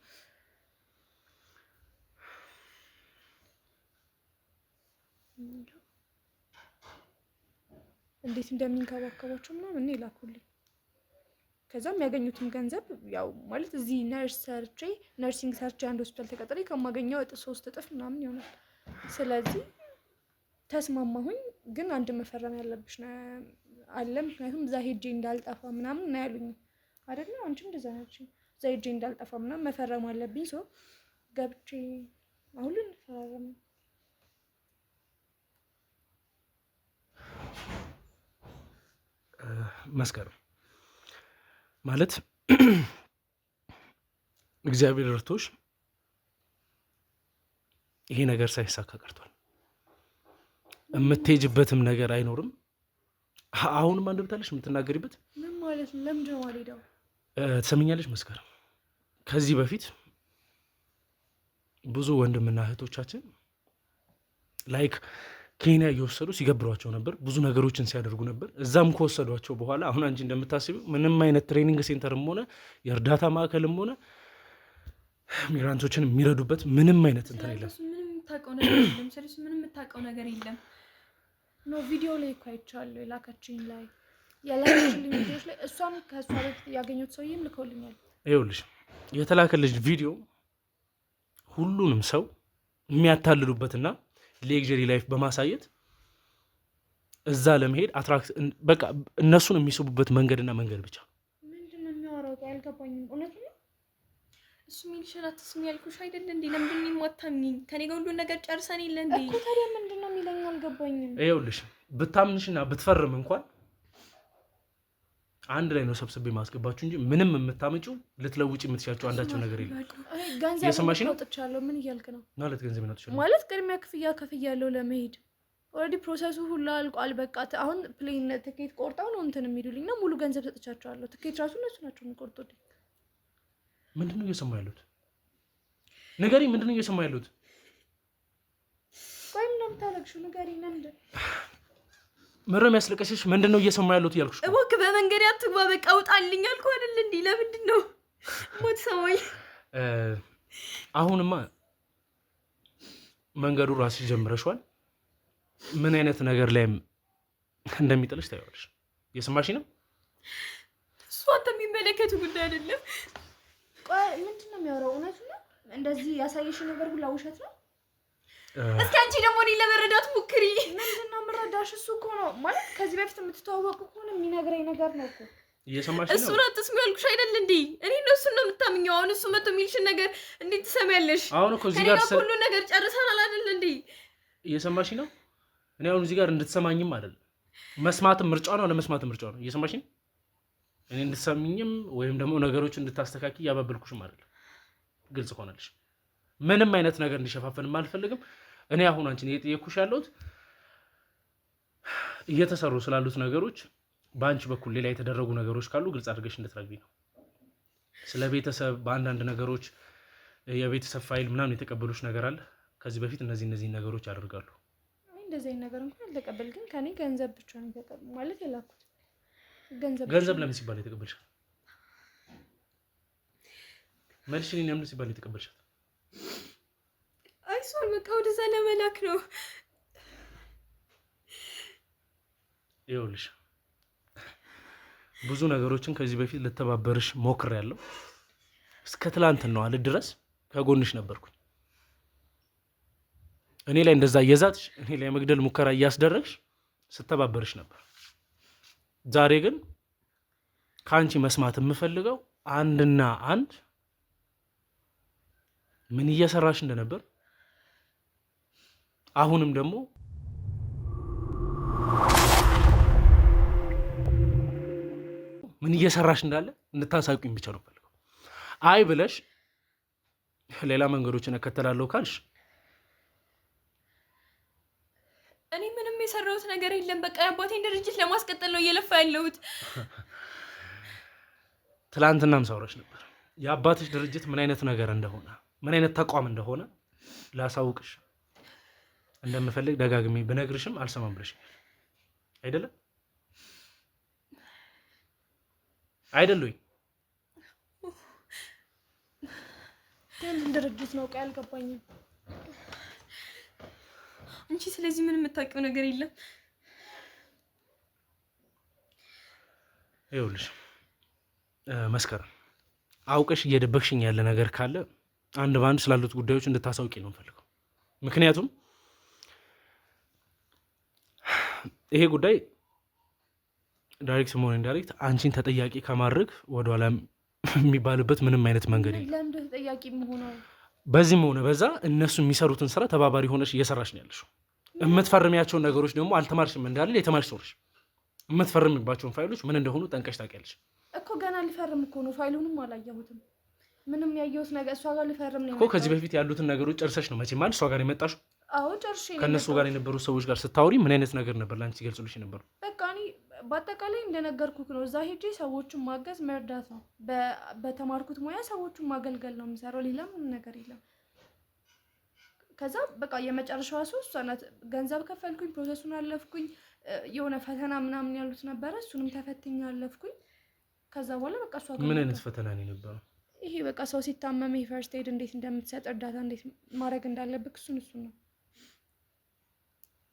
ምናምን እኔ ላኩልኝ። ከዛ የሚያገኙትም ገንዘብ ያው ማለት እዚህ ነርሲንግ ሰርቼ አንድ ሆስፒታል ተቀጥሬ ከማገኘው 3 እጥፍ ምናምን ይሆናል። ስለዚህ ተስማማሁኝ። ግን አንድ መፈረም ያለብሽ አለ፣ ምክንያቱም እዛ ሄጄ እንዳልጠፋ ምናምን እና ያሉኝ አይደለ? አንቺ እንደዛ ናችሁ። እዛ ሄጄ እንዳልጠፋ ምናምን መፈረም አለብኝ። ሰው ገብቼ አሁን ልንፈራረም ነው። መስከረም ማለት እግዚአብሔር ረድቶሽ ይሄ ነገር ሳይሳካ ቀርቷል። የምትሄጅበትም ነገር አይኖርም። አሁንም አንድ ብታለሽ የምትናገሪበት ምን ማለት ነው? ለምንድን ነው አልሄደው? ትሰምኛለሽ መስከረም፣ ከዚህ በፊት ብዙ ወንድምና እህቶቻችን ላይክ ኬንያ እየወሰዱ ሲገብሯቸው ነበር። ብዙ ነገሮችን ሲያደርጉ ነበር። እዛም ከወሰዷቸው በኋላ አሁን አንቺ እንደምታስቢው ምንም አይነት ትሬኒንግ ሴንተርም ሆነ የእርዳታ ማዕከልም ሆነ ሚግራንቶችን የሚረዱበት ምንም አይነት እንትን የለም። ምንም የምታውቀው ነገር የለም። ስለዚህ ምንም የምታውቀው ነገር የለም። ኖ ቪዲዮ ላይ እኮ አይቻለሁ። የላከችኝ ቪዲዮች ላይ እሷም ከእሷ በፊት ያገኘሁት ሰውዬም ልከውልኛል። ይኸውልሽ የተላከልሽ ቪዲዮ ሁሉንም ሰው የሚያታልሉበትና ሌክዠሪ ላይፍ በማሳየት እዛ ለመሄድ አትራክት በቃ እነሱን የሚስቡበት መንገድና መንገድ ብቻ። ምንድነው የሚያወራው? አልገባኝም። እውነት ነው እሱ ሚልሽን አትስሚ ያልኩሽ አይደል እንዴ? ለምንድን ነው የማታምኚኝ? ከኔ ጋር ሁሉን ነገር ጨርሰን የለ እንዴ? እኮ ታዲያ ምንድነው የሚለኝ? አልገባኝም። ይኸውልሽ ብታምንሽና ብትፈርም እንኳን አንድ ላይ ነው ሰብስቤ ማስገባችሁ እንጂ ምንም የምታመጪው ልትለውጪ የምትሻቸው አንዳቸው ነገር የለም። ገንዘብ ነው ምን እያልክ ነው? ማለት ገንዘብ ነው ማለት ቅድሚያ ክፍያ ከፍያለሁ ለመሄድ። ኦልሬዲ ፕሮሰሱ ሁሉ አልቋል። በቃ አሁን ፕሌን ትኬት ቆርጠው ነው እንትን የሚሉልኝና ሙሉ ገንዘብ ሰጥቻቸዋለሁ። ትኬት ራሱ እነሱ ናቸው የሚቆርጡልኝ። ምንድነው እየሰማ ያሉት? ንገሪኝ፣ ምንድነው እየሰማ ያሉት? ቆይ ምንም የምታለቅሽው ንገሪኝ። ለምንድን ምንም ያስለቀሽሽ? ምንድነው እየሰማ ያሉት እያልኩሽ? እባክህ በመንገድ አትግባ፣ በቃ ውጣልኝ አልኩህ አይደል እንዴ? ለምንድን ነው ሞት ሰማይ? አሁንማ መንገዱ ራስሽ ጀምረሽዋል። ምን አይነት ነገር ላይ እንደሚጥልሽ ታያለሽ። እየሰማሽ ነው? እሱ አንተ የሚመለከቱ ጉዳይ አይደለም። ቆይ ምንድን ነው የሚያወራው? እውነት ነው? እንደዚህ ያሳየሽ ነገር ሁላ ውሸት ነው? እስኪ አንቺ ደግሞ እኔን ለመረዳት ሞክሪ። ምንድን ነው የምረዳሽ? እሱ እኮ ነው ማለት ከዚህ በፊት የምትተዋወቁ ከሆነ የሚነግረኝ ነገር ነው እኮ። እየሰማሽ ነው? እሱን አትስሚ ያልኩሽ አይደል እንዴ? እኔ ነው እሱን ነው የምታምኘው። አሁን እሱ መቶ የሚልሽን ነገር እንዴት ትሰሚያለሽ? አሁን እኮ እዚህ ጋር ሁሉ ነገር ጨርሰናል አይደል እንዴ? እየሰማሽ ነው? እኔ አሁን እዚህ ጋር እንድትሰማኝም አይደለም መስማትም ምርጫ ነው፣ ለመስማትም ምርጫ ነው። እየሰማሽ ነው? እኔ እንድትሰሚኝም ወይም ደግሞ ነገሮችን እንድታስተካክል ያባበልኩሽም አይደለም። ግልጽ ሆነልሽ። ምንም አይነት ነገር እንዲሸፋፈንም አልፈልግም። እኔ አሁን አንቺን እየጠየኩሽ ያለሁት እየተሰሩ ስላሉት ነገሮች በአንቺ በኩል ሌላ የተደረጉ ነገሮች ካሉ ግልጽ አድርገሽ እንድትነግሪኝ ነው። ስለ ቤተሰብ በአንዳንድ ነገሮች የቤተሰብ ፋይል ምናምን የተቀበሉሽ ነገር አለ? ከዚህ በፊት እነዚህ ነገሮች ያደርጋሉ። እንደዚህ አይነት ነገር እንኳን አልተቀበል፣ ግን ከኔ ገንዘብ ብቻ ነው የተቀበል ማለት የላኩት። ገንዘብ ለምን ሲባል የተቀበልሻት? መልሽልኝ። ለምን ሲባል የተቀበልሻት? አይሶን በቃ ወደዛ ለመላክ ነው። ይኸውልሽ ብዙ ነገሮችን ከዚህ በፊት ልተባበርሽ ሞክሬያለሁ። እስከ ትላንትናው አለ ድረስ ከጎንሽ ነበርኩኝ። እኔ ላይ እንደዛ እየዛትሽ እኔ ላይ መግደል ሙከራ እያስደረግሽ ስተባበርሽ ነበር። ዛሬ ግን ከአንቺ መስማት የምፈልገው አንድና አንድ ምን እየሰራሽ እንደነበር አሁንም ደግሞ ምን እየሰራሽ እንዳለ እንድታሳውቂኝ ብቻ ነው ፈልገው። አይ ብለሽ ሌላ መንገዶችን እከተላለሁ ካልሽ እኔ ምንም የሰራሁት ነገር የለም። በቃ የአባቴን ድርጅት ለማስቀጠል ነው እየለፋ ያለሁት። ትላንትናም ሳውራሽ ነበር የአባትሽ ድርጅት ምን አይነት ነገር እንደሆነ ምን አይነት ተቋም እንደሆነ ላሳውቅሽ እንደምፈልግ ደጋግሜ ብነግርሽም አልሰማም ብለሽ አይደለም አይደሉኝ? የምን ድርጅት ነው? ቃል አልገባኝም። አንቺ ስለዚህ ምን የምታውቂው ነገር የለም? ይኸውልሽ መስከረም፣ አውቀሽ እየደበቅሽኝ ያለ ነገር ካለ አንድ በአንድ ስላሉት ጉዳዮች እንድታሳውቂ ነው የምፈልገው። ምክንያቱም ይሄ ጉዳይ ዳይሬክት መሆን ኢንዳይሬክት አንቺን ተጠያቂ ከማድረግ ወደኋላ የሚባልበት ምንም አይነት መንገድ የለም። ለምን ተጠያቂ መሆነው? በዚህም ሆነ በዛ እነሱ የሚሰሩትን ስራ ተባባሪ ሆነሽ እየሰራሽ ነው ያለሽው። የምትፈርሚያቸውን ነገሮች ደግሞ አልተማርሽም እንዳለ የተማርሽ ሰው ነሽ። የምትፈርሚባቸውን ፋይሎች ምን እንደሆኑ ጠንቀሽ ታውቂያለሽ እኮ። ገና ልፈርም እኮ ነው። ፋይሉንም አላየሁትም። ምንም ያየሁት ነገር እሷ ጋር ልፈርም ነው እኮ። ከዚህ በፊት ያሉትን ነገሮች ጨርሰሽ ነው መቼም አይደል እሷ ጋር የመጣሽው? አዎ ጨርሼ ነው። ከእነሱ ጋር የነበሩ ሰዎች ጋር ስታወሪ ምን አይነት ነገር ነበር ለአንቺ ገልጹልሽ የነበሩ? በቃ እኔ በአጠቃላይ እንደነገርኩህ ነው። እዛ ሄጄ ሰዎችን ማገዝ መርዳት ነው። በተማርኩት ሙያ ሰዎችን ማገልገል ነው የምሰራው። ሌላ ምንም ነገር የለም። ከዛ በቃ የመጨረሻዋ እሷ ናት። ገንዘብ ከፈልኩኝ፣ ፕሮሰሱን አለፍኩኝ። የሆነ ፈተና ምናምን ያሉት ነበረ፣ እሱንም ተፈትኜ አለፍኩኝ። ከዛ በኋላ በቃ እሷ ጋር ምን አይነት ፈተና ነው የነበረው? ይሄ በቃ ሰው ሲታመም ፈርስት ኤድ እንዴት እንደምትሰጥ እርዳታ እንዴት ማድረግ እንዳለብህ እሱን ነው።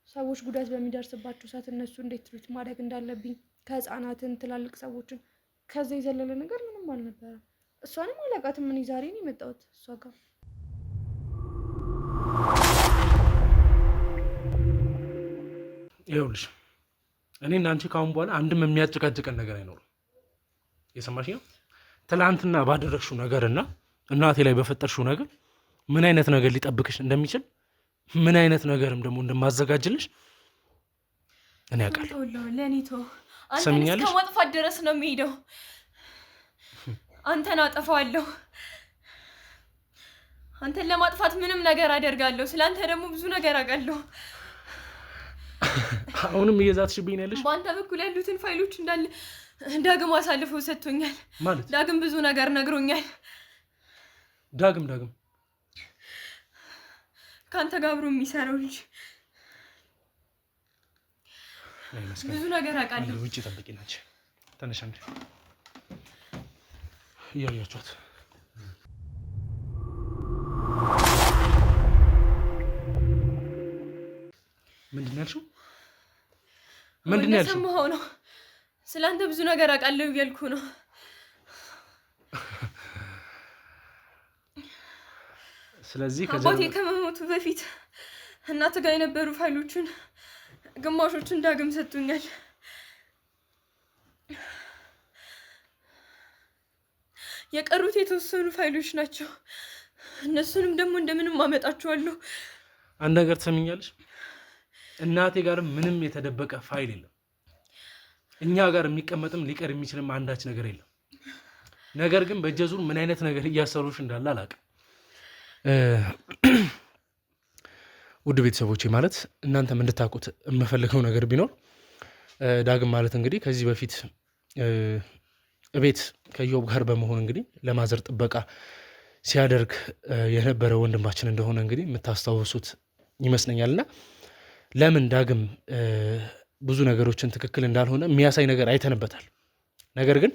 ሰዎች ጉዳት በሚደርስባቸው ሰዓት እነሱ እንዴት ትሪት ማድረግ እንዳለብኝ ከህፃናትን ትላልቅ ሰዎችን። ከዛ የዘለለ ነገር ምንም አልነበረም። እሷንም አላውቃትም። እኔ ዛሬ ነው የመጣሁት እሷ ጋር። ይኸውልሽ እኔ እና አንቺ ካሁን በኋላ አንድም የሚያጨቃጭቀን ነገር አይኖርም። የሰማሽ ነው? ትላንትና ባደረግሽው ነገርና እናቴ ላይ በፈጠርሽው ነገር ምን አይነት ነገር ሊጠብቅሽ እንደሚችል ምን አይነት ነገርም ደግሞ እንደማዘጋጅልሽ እኔ አውቃለሁ። ለኔቶ አንተን እስከ ማጥፋት ድረስ ነው የሚሄደው። አንተን አጠፋዋለሁ። አንተን ለማጥፋት ምንም ነገር አደርጋለሁ። ስለአንተ ደግሞ ብዙ ነገር አውቃለሁ። አሁንም እየዛትሽብኝ ያለሽ። በአንተ በኩል ያሉትን ፋይሎች እንዳለ ዳግም አሳልፈው ሰጥቶኛል። ማለት ዳግም ብዙ ነገር ነግሮኛል። ዳግም ከአንተ ጋር አብሮ የሚሰራው ልጅ ብዙ ነገር አውቃለሁ። ውጭ ጠብቂ ናቸው። ተነሽ አንዴ እያያችኋት ምንድን ያልሽው? ምንድን ያልሽው? ሰማኸው ነው። ስለአንተ ብዙ ነገር አውቃለሁ እያልኩ ነው። ስለዚህ አባቴ ከመሞቱ በፊት እናት ጋር የነበሩ ፋይሎችን ግማሾችን ዳግም ሰጥቶኛል። የቀሩት የተወሰኑ ፋይሎች ናቸው። እነሱንም ደግሞ እንደምንም አመጣቸዋለሁ። አንድ ነገር ትሰሚኛለሽ? እናቴ ጋር ምንም የተደበቀ ፋይል የለም። እኛ ጋር የሚቀመጥም ሊቀር የሚችልም አንዳች ነገር የለም። ነገር ግን በእጀዙር ምን አይነት ነገር እያሰሩሽ እንዳለ አላውቅም። ውድ ቤተሰቦቼ ማለት እናንተም እንድታውቁት የምፈልገው ነገር ቢኖር ዳግም ማለት እንግዲህ ከዚህ በፊት እቤት ከዮብ ጋር በመሆን እንግዲህ ለማዘር ጥበቃ ሲያደርግ የነበረ ወንድማችን እንደሆነ እንግዲህ የምታስታውሱት ይመስለኛልና ለምን ዳግም ብዙ ነገሮችን ትክክል እንዳልሆነ የሚያሳይ ነገር አይተንበታል። ነገር ግን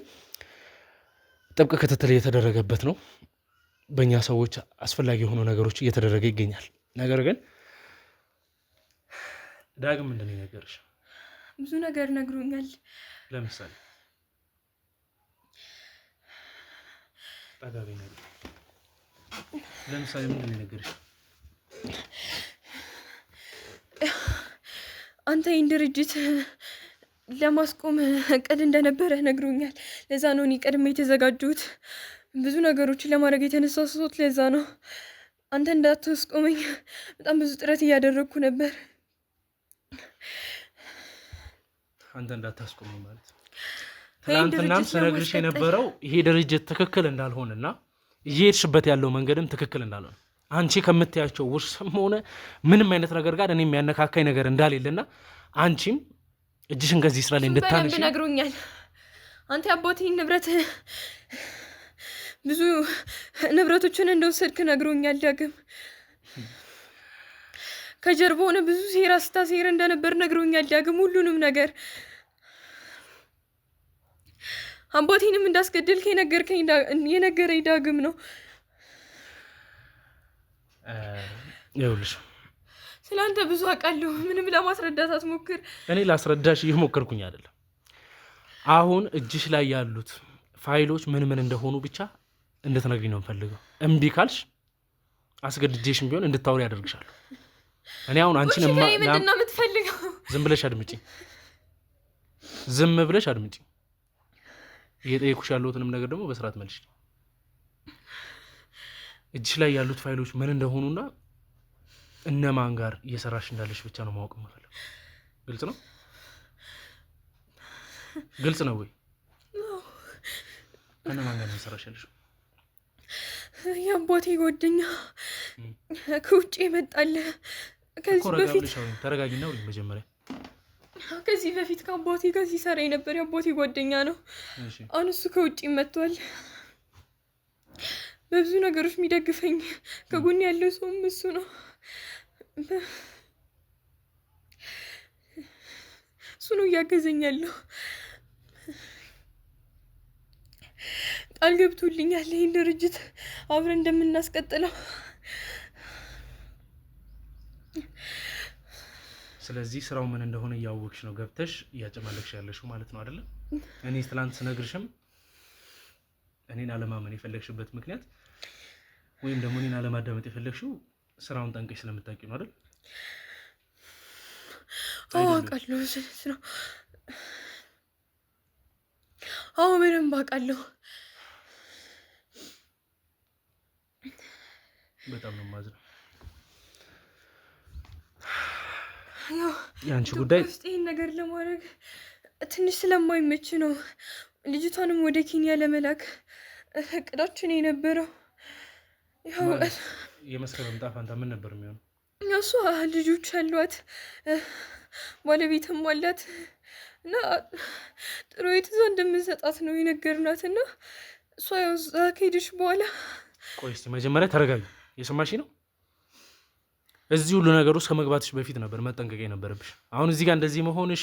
ጥብቅ ክትትል እየተደረገበት ነው። በእኛ ሰዎች አስፈላጊ የሆኑ ነገሮች እየተደረገ ይገኛል። ነገር ግን ዳግም ምንድን ነው የነገርሽ? ብዙ ነገር ነግሮኛል። ለምሳሌ ጠጋቢ ነገር ለምሳሌ ምንድን ነው የነገርሽ? አንተ ይህን ድርጅት ለማስቆም እቅድ እንደነበረ ነግሮኛል። ለዛ ነው እኔ ቀድሜ የተዘጋጁት ብዙ ነገሮችን ለማድረግ የተነሳሱት። ለዛ ነው አንተ እንዳታስቆመኝ በጣም ብዙ ጥረት እያደረግኩ ነበር። አንተ እንዳታስቆመኝ ማለት ትናንትናም ስነግርሽ የነበረው ይሄ ድርጅት ትክክል እንዳልሆነና እየሄድሽበት ያለው መንገድም ትክክል እንዳልሆነ አንቺ ከምትያቸው ውርስም ሆነ ምንም አይነት ነገር ጋር እኔ የሚያነካካኝ ነገር እንዳሌለና አንቺም እጅሽን ከዚህ ስራ ላይ እንድታነሺ ነግሮኛል። አንተ አባቴን ንብረት ብዙ ንብረቶችን እንደወሰድክ ነግሮኛል። ዳግም ከጀርባ ሆነ ብዙ ሴራ ስታሴር እንደነበር ነግሮኛል። ዳግም ሁሉንም ነገር አባቴንም እንዳስገደልክ የነገረኝ ዳግም ነው። ይኸውልሽ ስለአንተ ብዙ አውቃለሁ። ምንም ለማስረዳት አትሞክር። እኔ ላስረዳሽ እየሞከርኩኝ አይደለም። አሁን እጅሽ ላይ ያሉት ፋይሎች ምን ምን እንደሆኑ ብቻ እንድትነግሪኝ ነው የምፈልገው። እምቢ ካልሽ አስገድጄሽም ቢሆን እንድታወሪ ያደርግሻለሁ። እኔ አሁን አንቺን ምንድን ነው የምትፈልገው? ዝም ብለሽ አድምጪኝ። ዝም ብለሽ አድምጪኝ። እየጠየኩሽ ያለሁትንም ነገር ደግሞ በስርዓት መልሽ። እጅሽ ላይ ያሉት ፋይሎች ምን እንደሆኑና እነማን ጋር እየሰራሽ እንዳለሽ ብቻ ነው ማወቅ የምፈልገው። ግልጽ ነው? ግልጽ ነው ወይ? ከነማን ጋር ነው እየሰራሽ ያለሽው? የአባቴ ጓደኛ ከውጭ ይመጣል። ከዚህ በፊት ተረጋጊና ወይ መጀመሪያ ከዚህ በፊት ከአባቴ ጋር ሲሰራ የነበር የአባቴ ጓደኛ ነው። አሁን እሱ ከውጭ መጥቷል። በብዙ ነገሮች የሚደግፈኝ ከጎን ያለው ሰውም እሱ ነው። እሱ ነው እያገዘኝ ያለው። ቃል ገብቶልኛል ይህን ድርጅት አብረን እንደምናስቀጥለው። ስለዚህ ስራው ምን እንደሆነ እያወቅሽ ነው ገብተሽ እያጨማለቅሽ ያለሽው ማለት ነው አይደለም? እኔ ትላንት ስነግርሽም እኔን አለማመን የፈለግሽበት ምክንያት ወይም ደግሞ እኔን አለማዳመጥ የፈለግሽው ስራውን ጠንቀሽ ስለምታውቂ ነው አይደል? አውቃለሁ። ነው አዎ፣ በደንብ አውቃለሁ። በጣም ነው የማዝነው። ያንቺ ጉዳይ ይህን ነገር ለማድረግ ትንሽ ስለማይመች ነው። ልጅቷንም ወደ ኬንያ ለመላክ እቅዳችን የነበረው። የመስከረም ዕጣ ፈንታ ምን ነበር የሚሆነው? እሷ ልጆች አሏት፣ ባለቤትም አላት እና ጥሩ ቤት እዛ እንደምንሰጣት ነው የነገርናት እና እሷ ያው እዛ ከሄደች በኋላ። ቆይ እስኪ መጀመሪያ ተረጋጊ። የሰማሽ ነው? እዚህ ሁሉ ነገር ውስጥ ከመግባትሽ በፊት ነበር መጠንቀቅ የነበረብሽ። አሁን እዚህ ጋር እንደዚህ መሆንሽ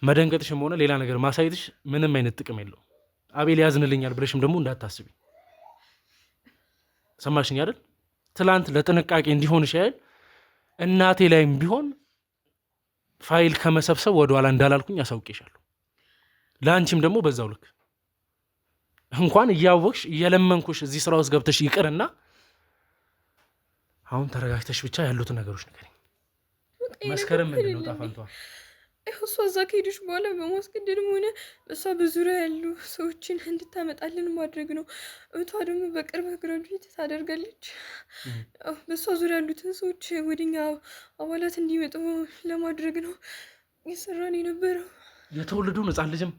መደንገጥሽም ሆነ ሌላ ነገር ማሳየትሽ ምንም አይነት ጥቅም የለውም። አቤል ያዝንልኛል ብለሽም ደግሞ እንዳታስቢ። ሰማሽኝ አይደል? ትላንት ለጥንቃቄ እንዲሆንሽ ያህል እናቴ ላይም ቢሆን ፋይል ከመሰብሰብ ወደኋላ እንዳላልኩኝ አሳውቄሻለሁ። ለአንቺም ደግሞ በዛው ልክ እንኳን እያወቅሽ እየለመንኩሽ እዚህ ስራ ውስጥ ገብተሽ ይቅርና አሁን ተረጋግተሽ ብቻ ያሉትን ነገሮች ንገሪኝ። መስከረም ምንድን ነው ዕጣ ፈንታዋ? እሷ እዛ ከሄደች በኋላ በማስገደድም ሆነ እሷ በዙሪያ ያሉ ሰዎችን እንድታመጣልን ማድረግ ነው። እህቷ ደግሞ በቅርብ ግራጁዌት ታደርጋለች። በእሷ ዙሪያ ያሉትን ሰዎች ወደኛ አባላት እንዲመጡ ለማድረግ ነው የሰራን የነበረው። የተወለደውን ሕፃን ልጅም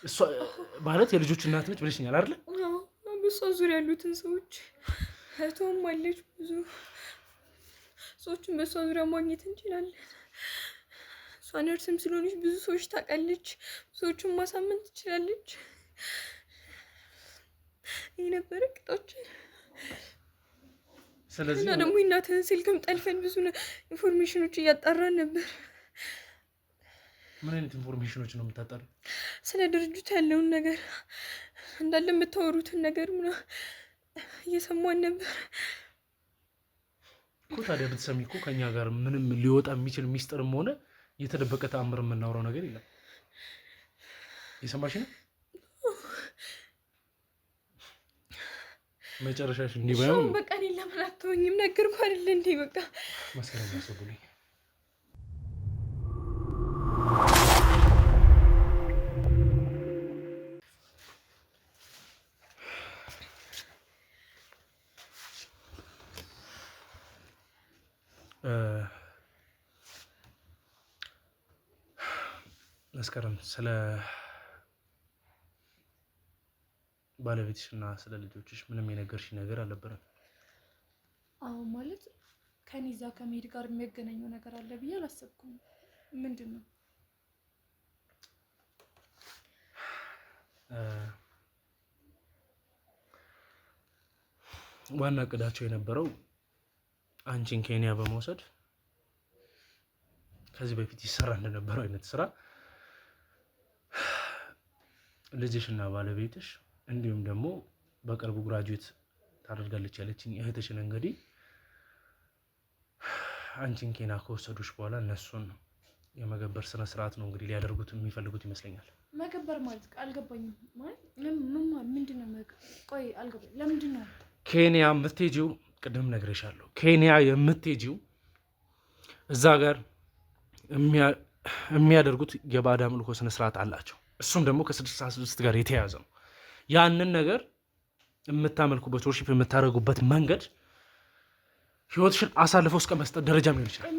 እሷ ማለት የልጆች እናት ነች ብለሽኛል አይደለ? በእሷ ዙሪያ ያሉትን ሰዎች እህቷም አለች። ብዙ ሰዎችን በእሷ ዙሪያ ማግኘት እንችላለን። እሷ ነርስም ስለሆነች ብዙ ሰዎች ታውቃለች። ሰዎችን ማሳመን ትችላለች። ይህ ነበረ እቅዳችን። ስለዚህ እና ደግሞ እናትህን ስልክም ጠልፈን ብዙ ኢንፎርሜሽኖች እያጣራን ነበር። ምን አይነት ኢንፎርሜሽኖች ነው የምታጣሩ? ስለ ድርጅቱ ያለውን ነገር እንዳለ የምታወሩትን ነገር እየሰማን ነበር። እኮ ታዲያ ብትሰሚ እኮ ከኛ ጋር ምንም ሊወጣ የሚችል ሚስጥርም ሆነ የተደበቀ ተአምር የምናወራው ነገር የለም። የሰማሽ ነው? መጨረሻሽ እንዲህ ባይሆን በቃ እኔ ለምን አትሆኝም? ነገርኩህ አይደል እንዴ? በቃ መሰለኝ ያሰቡልኝ። መስከረም ስለ ባለቤትሽ እና ስለ ልጆችሽ ምንም የነገርሽ ነገር አልነበረም? አዎ ማለት ከኔ እዛ ከመሄድ ጋር የሚያገናኘው ነገር አለ ብዬ አላሰብኩም። ምንድን ነው? ዋና እቅዳቸው የነበረው አንቺን ኬንያ በመውሰድ ከዚህ በፊት ይሰራ እንደነበረው አይነት ስራ ልጅሽና ባለቤትሽ እንዲሁም ደግሞ በቅርቡ ግራጁዌት ታደርጋለች ያለችኝ እህትሽን እንግዲህ አንቺን ኬንያ ከወሰዱሽ በኋላ እነሱን የመገበር ስነ ስርዓት ነው እንግዲህ ሊያደርጉት የሚፈልጉት ይመስለኛል። መገበር ማለት አልገባኝም። ማለት ምንድን ነው? ቆይ አልገባኝም። ለምንድን ነው ኬንያ የምትሄጂው? ቅድም ነግሬሻለሁ። ኬንያ የምትሄጂው እዛ ጋር የሚያደርጉት የባዕድ አምልኮ ስነ ስርዓት አላቸው። እሱም ደግሞ ከ66 ጋር የተያያዘ ነው። ያንን ነገር የምታመልኩበት ወርሺፕ የምታደርጉበት መንገድ ህይወትሽን አሳልፈው እስከ መስጠት ደረጃም ሊሆን ይችላል።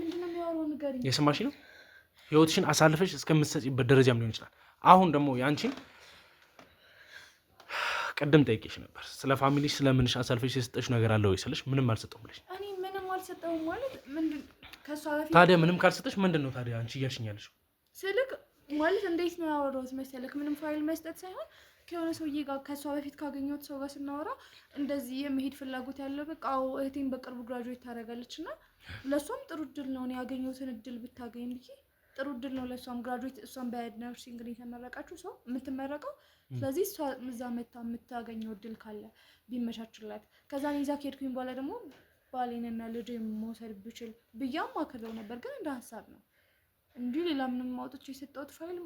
የሰማሽ ነው? ህይወትሽን አሳልፈሽ እስከምትሰጪበት ደረጃም ሊሆን ይችላል። አሁን ደግሞ ያንቺን ቅድም ጠይቄሽ ነበር ስለ ፋሚሊሽ ስለምንሽ አሳልፈሽ የሰጠሽ ነገር አለ ወይ ስልሽ ምንም አልሰጠሁም ብለሽ። እኔ ምንም አልሰጠሁም ማለት ምንድን ከሷ በፊት ታዲያ ምንም ካልሰጠሽ ምንድን ነው ታዲያ አንቺ እያልሽኝ ያለሽው? ስልክ ማለት እንዴት ነው ያወራሁት መሰለክ? ምንም ፋይል መስጠት ሳይሆን ከሆነ ሰውዬ ጋር ከሷ በፊት ካገኘሁት ሰው ጋር ስናወራ እንደዚህ የመሄድ ፍላጎት ያለው በቃ እህቴን በቅርቡ ግራጁዌት ታደርጋለች እና ለሷም ጥሩ እድል ነው ያገኘሁትን እድል ብታገኝ ብዬ ጥሩ እድል ነው ለሷም ግራጁዌት እሷም በነርሲንግ ነው የተመረቀችው ሰው የምትመረቀው። ስለዚህ እሷ እዛ መታ የምታገኘው እድል ካለ ቢመቻችላት ከዛ እኔ እዛ ከሄድኩኝ በኋላ ደግሞ ባሌንና ልጄን መውሰድ ብችል ብያም አክለው ነበር። ግን እንደ ሀሳብ ነው እንዲህ ሌላ ምንም አውጥቼ የሰጠሁት ፋይል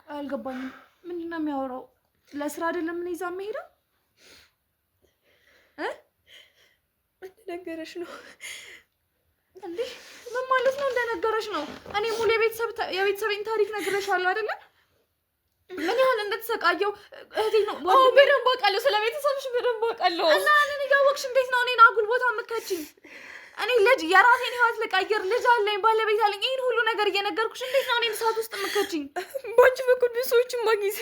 አልገባኝም። ምንድን ነው የሚያወራው? ለስራ አይደለም እኔ እዛ የምሄደው እንደነገረሽ ነው እንዴ? ምን ማለት ነው እንደነገረሽ ነው? እኔ ሙሉ የቤተሰቤን ታሪክ ነግሬሻለሁ አይደለ? ምን ያህል እንደተሰቃየው እህቴ ነው በደንብ አውቃለሁ። ስለ ቤተሰብሽ በደንብ አውቃለሁ። እና እኔን እያወቅሽ እንዴት ነው እኔን አጉል ቦታ የምትከቺኝ? እኔ ልጅ የራሴን ህይወት ልቀይር ልጅ አለኝ ባለቤት አለኝ። ይሄን ሁሉ ነገር እየነገርኩሽ እንዴት ነው እኔን እሳት ውስጥ የምትከቺኝ? ባንቺ በኩል ብዙ ሰዎችን ማግኘት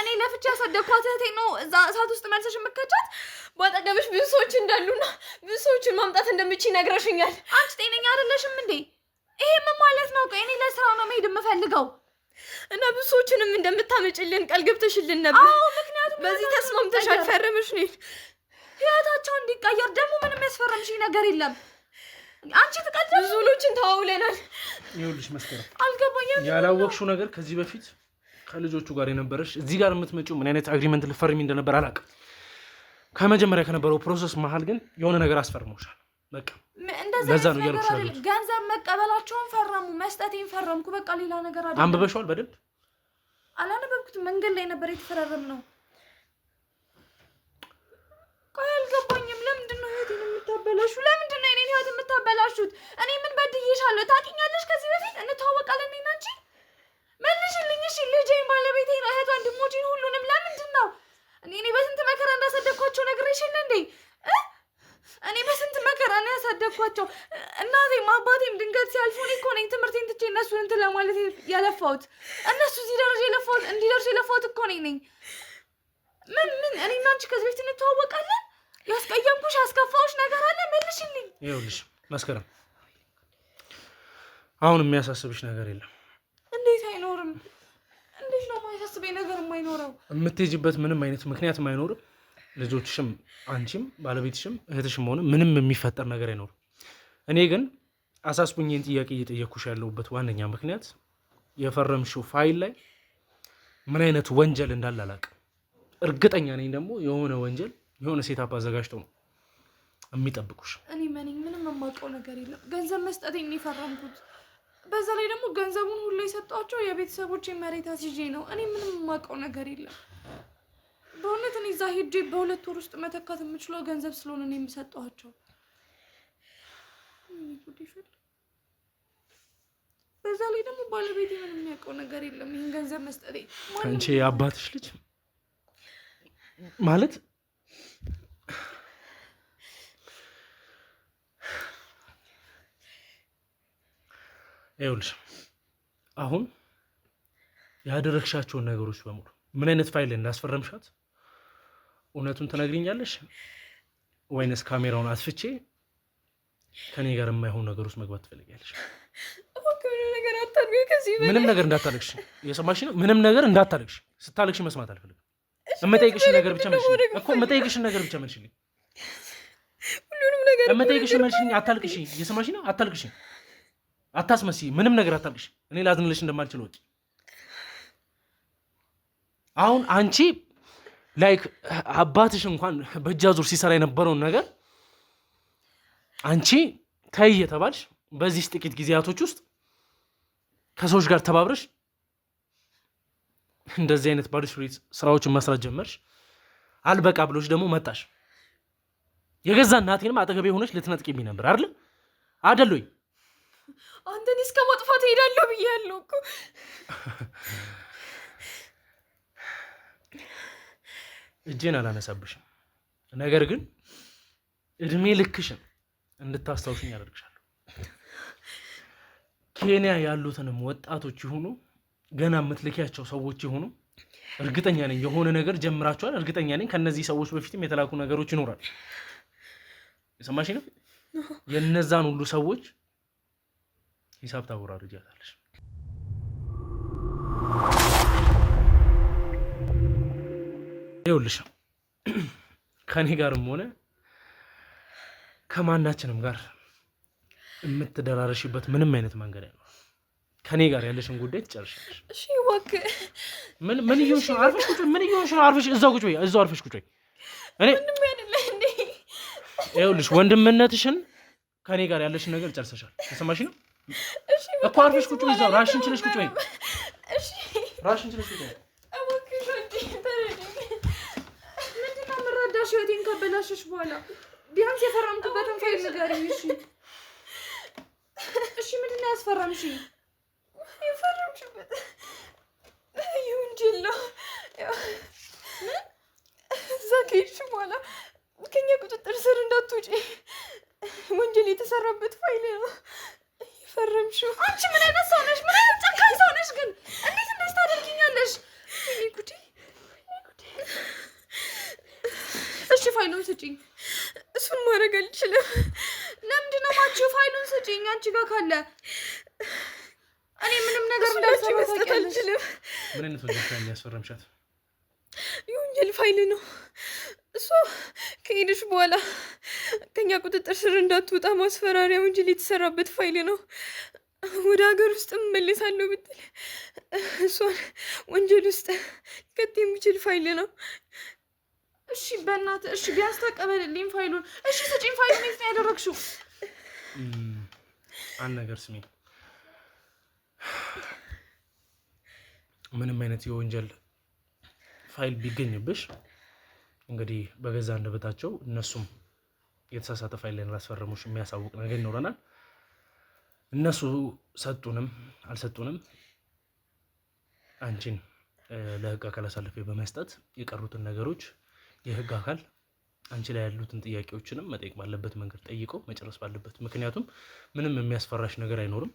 እኔ ለፍቼ ያሳደግኳት እህቴ ነው እዛ እሳት ውስጥ መልሰሽ የምትከቻት? ባጠገብሽ ብዙ ሰዎች እንዳሉና ብዙ ሰዎችን ማምጣት እንደምችይ ነግረሽኛል። አንቺ ጤነኛ አይደለሽም እንዴ? ይሄ ምን ማለት ነው? እኔ ለስራ ነው መሄድ የምፈልገው እና ብዙ ሰዎችንም እንደምታመጭልን ቃል ገብተሽልን ነበር። አዎ ምክንያቱም በዚህ ተስማምተሻል። ፈረምሽ ነው ህይወታቸው እንዲቀየር። ደግሞ ምንም ያስፈረምሽ ነገር የለም። አንቺ ትቀጥል ብዙ ሎችን ተዋውለናል። ይኸውልሽ መስከረም አልገባኝም። ያላወቅሽው ነገር ከዚህ በፊት ከልጆቹ ጋር የነበረሽ እዚህ ጋር የምትመጪው ምን አይነት አግሪመንት ልፈርሚ እንደነበር አላውቅም። ከመጀመሪያ ከነበረው ፕሮሰስ መሀል ግን የሆነ ነገር አስፈርሞሻል። በቃ ለዛ ነው ያልኩሽ። ገንዘብ መቀበላቸውን ፈረሙ፣ መስጠቴን ፈረምኩ። በቃ ሌላ ነገር አይደለም። አንብበሽዋል በደንብ? አላነበብኩትም። መንገድ ላይ ነበር የተፈራረም ነው። ቆይ አልገባኝም። ለምንድን ነው ህይወቴን የምታበላሹ? ለምንድን ነው የኔን ህይወት የምታበላሹት? እኔ ምን በድዬሻለሁ? ታውቂኛለሽ? ከዚህ በፊት እንተዋወቃለን እኔና አንቺ። መልሽልኝ እሺ። ልጄን፣ ባለቤቴን፣ እህት ወንድሞቼን ሁሉንም ለምንድን ነው እኔ በስንት መከራ እንዳሳደግኳቸው ነግሬሽ የለ እንዴ? እኔ በስንት መከራ ነው ያሳደግኳቸው። እናቴም አባቴም ድንገት ሲያልፉ እኔ እኮ ነኝ ትምህርቴን ትቼ እነሱን እንትን ለማለት ያለፋሁት። እነሱ እዚህ ደረጃ እንዲደርሱ የለፋሁት እኮ ነኝ። ምን እኔና አንቺ ከዚህ በፊት እንተዋወቃለን? ያስቀየምኩሽ ያስከፋሁሽ ነገር አለ? መልሽልኝ። ይኸውልሽ መስከረም አሁን የሚያሳስብሽ ነገር የለም። እንዴት አይኖርም? እንዴት ነው የማያሳስበኝ ነገር የማይኖረው? የምትሄጂበት ምንም አይነት ምክንያትም አይኖርም። ልጆችሽም አንቺም ባለቤትሽም እህትሽም ሆነ ምንም የሚፈጠር ነገር አይኖርም። እኔ ግን አሳስቡኝ ይህን ጥያቄ እየጠየኩሽ ያለሁበት ዋነኛ ምክንያት የፈረምሽው ፋይል ላይ ምን አይነት ወንጀል እንዳለ አላውቅም። እርግጠኛ ነኝ ደግሞ የሆነ ወንጀል የሆነ ሴታፕ አዘጋጅተው ነው የሚጠብቁሽ። እኔ ምንም የማውቀው ነገር የለም። ገንዘብ መስጠቴን ነው የፈረምኩት። በዛ ላይ ደግሞ ገንዘቡን ሁሉ የሰጧቸው የቤተሰቦቼን መሬት አስይዤ ነው። እኔ ምንም የማውቀው ነገር የለም። በእውነት እኔ እዛ ሄጄ በ2 ወር ውስጥ መተካት የምችለው ገንዘብ ስለሆነ ነው የምሰጧቸው። በዛ ላይ ደግሞ ባለቤቴ ምንም የሚያውቀው ነገር የለም ይህን ገንዘብ መስጠቴ። አንቺ የአባትሽ ልጅ ማለት ይኸውልሽ አሁን ያደረግሻቸውን ነገሮች በሙሉ ምን አይነት ፋይል እንዳስፈረምሻት እውነቱን ትነግሪኛለሽ ወይንስ ካሜራውን አስፍቼ ከኔ ጋር የማይሆን ነገር ውስጥ መግባት ትፈልጊያለሽ? ምንም ነገር እንዳታለቅሽ፣ እየሰማሽ ነው? ምንም ነገር እንዳታለቅሽ። ስታለቅሽ መስማት አልፈልግም። የምጠይቅሽን ነገር ብቻ መልሽልኝ እኮ የምጠይቅሽን ነገር ብቻ መልሽልኝ። ሁሉንም ነገር የምጠይቅሽን መልሽልኝ። አታልቅሽ፣ እየሰማሽ ነው? አታልቅሽ፣ አታስመስይ፣ ምንም ነገር አታልቅሽ። እኔ ላዝንልሽ እንደማልችል ወቂ። አሁን አንቺ ላይክ አባትሽ እንኳን በእጅ አዙር ሲሰራ የነበረውን ነገር አንቺ ተይ የተባልሽ በዚህ ጥቂት ጊዜያቶች ውስጥ ከሰዎች ጋር ተባብረሽ እንደዚህ አይነት ባለስሪት ስራዎችን መስራት ጀመርሽ። አልበቃ ብሎሽ ደግሞ መጣሽ። የገዛ እናቴንም አጠገቤ ሆነሽ ልትነጥቂብኝ ነበር አይደል ወይ? አንተን እስከ ማጥፋት ሄዳለሁ ብያለሁ እኮ። እጄን አላነሳብሽም፣ ነገር ግን እድሜ ልክሽን እንድታስታውሽኝ ያደርግሻለሁ። ኬንያ ያሉትንም ወጣቶች ይሁኑ ገና የምትልኪያቸው ሰዎች ይሁኑ እርግጠኛ ነኝ የሆነ ነገር ጀምራችኋል። እርግጠኛ ነኝ ከነዚህ ሰዎች በፊትም የተላኩ ነገሮች ይኖራል። የሰማሽ ነው? የነዛን ሁሉ ሰዎች ሂሳብ ታወራርጃታለሽ። ይኸውልሽ ከኔ ጋርም ሆነ ከማናችንም ጋር የምትደራረሽበት ምንም አይነት መንገድ አይኖርም። ከኔ ጋር ያለሽን ጉዳይ ትጨርሻለሽ። እሺ እባክህ። ምን ይሁን ነው? አርፈሽ ቁጭ በይ። ምን ይሁን ነው? አርፈሽ እዛው ቁጭ በይ። እዛው አርፈሽ ቁጭ በይ። እኔ ምንም አይደለም እንዴ። ይኸውልሽ ወንድምነትሽን ከኔ ጋር ያለሽን ነገር ጨርሰሻል። ተሰማሽ ነው? እሺ እኮ አርፈሽ ቁጭ በይ። እዛው ራስሽን ችለሽ ቁጭ በይ። እሺ ራስሽን ችለሽ ቁጭ በይ። እባክሽ ወንዴ ተረጋጊ። ምንድን ነው የምረዳሽ? ህይወቴን ካበላሸሽ በኋላ ቢያንስ የፈረምኩበትን ፋይል ንገሪኝ። እሺ ምንድን ነው ያስፈረምሽኝ? የፈረምሽበት ወንጀል ነው። እዛ ከሄድሽ በኋላ ከኛ ቁጥጥር ስር እንዳትወጪ ወንጀል የተሰራበት ፋይል ነው የፈረምሽው። አንቺ ምን አይነት ሰው ነሽ? ምን አይነት ጨካኝ ሰው ነሽ? ግን እንዴት እንደዚህ ታደርጊኛለሽ? እኔ ጉዴ። እሺ ፋይሉን ስጪኝ። እሱን ማድረግ አልችልም። ለምንድን ነው ማቺው? ፋይሉን ስጪኝ አንቺ ጋር ካለ። እኔ ምንም ነገር እንዳልሰራ ታውቂያለሽ። ምን አይነት ወንጀል ፋይል ያስፈረምሻት? የወንጀል ፋይል ነው እሱ። ከሄድሽ በኋላ ከኛ ቁጥጥር ስር እንዳትወጣ ማስፈራሪያ ወንጀል የተሰራበት ፋይል ነው። ወደ ሀገር ውስጥ እመለሳለሁ ብትል እሷን ወንጀል ውስጥ ሊከት የሚችል ፋይል ነው። እሺ በእናትህ እሺ ቢያንስ ተቀበልልኝ ፋይሉን። እሺ ስጪኝ ፋይሉን። የት ነው ያደረግሽው? አንድ ነገር ስሚ፣ ምንም አይነት የወንጀል ፋይል ቢገኝብሽ እንግዲህ በገዛ አንደበታቸው እነሱም የተሳሳተ ፋይል ላይ ላስፈረሙሽ የሚያሳውቅ ነገር ይኖረናል። እነሱ ሰጡንም አልሰጡንም አንቺን ለህግ አካል አሳልፌ በመስጠት የቀሩትን ነገሮች የህግ አካል አንቺ ላይ ያሉትን ጥያቄዎችንም መጠየቅ ባለበት መንገድ ጠይቆ መጨረስ ባለበት። ምክንያቱም ምንም የሚያስፈራሽ ነገር አይኖርም።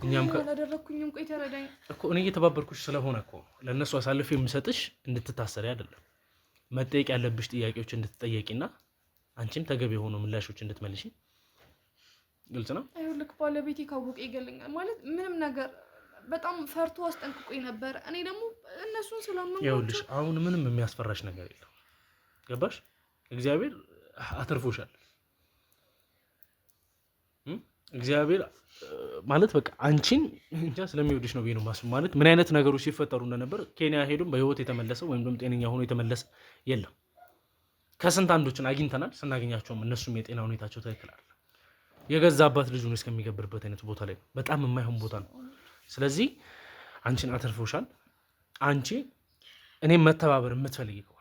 እኛም ካላደረኩኝም ቆይ ተረዳኝ እኮ እኔ እየተባበርኩሽ ስለሆነ እኮ ለእነሱ አሳልፌ የምሰጥሽ እንድትታሰሪ አይደለም። መጠየቅ ያለብሽ ጥያቄዎች እንድትጠየቂና አንቺም ተገቢ የሆኑ ምላሾች እንድትመልሺ። ግልጽ ነው? አይውልክ ባለቤቴ ካወቀ ይገለኛል ማለት ምንም ነገር በጣም ፈርቶ አስጠንቅቆኝ ነበር። እኔ ደግሞ እነሱን ስለማውቃቸው ይኸውልሽ አሁን ምንም የሚያስፈራሽ ነገር የለም። ገባሽ? እግዚአብሔር አትርፎሻል። እግዚአብሔር ማለት በቃ አንቺን እንጃ ስለሚወድሽ ነው ብዬ ነው የማስበው። ማለት ምን አይነት ነገሮች ሲፈጠሩ እንደነበር ኬንያ ሄዱም በህይወት የተመለሰ ወይም ደግሞ ጤነኛ ሆኖ የተመለሰ የለም። ከስንት አንዶችን አግኝተናል። ስናገኛቸውም እነሱም የጤና ሁኔታቸው ትክክል አይደለም። የገዛ አባት ልጁን እስከሚገብርበት አይነት ቦታ ላይ ነው። በጣም የማይሆን ቦታ ነው። ስለዚህ አንቺን አተርፎሻል። አንቺ እኔም መተባበር የምትፈልጊ ከሆነ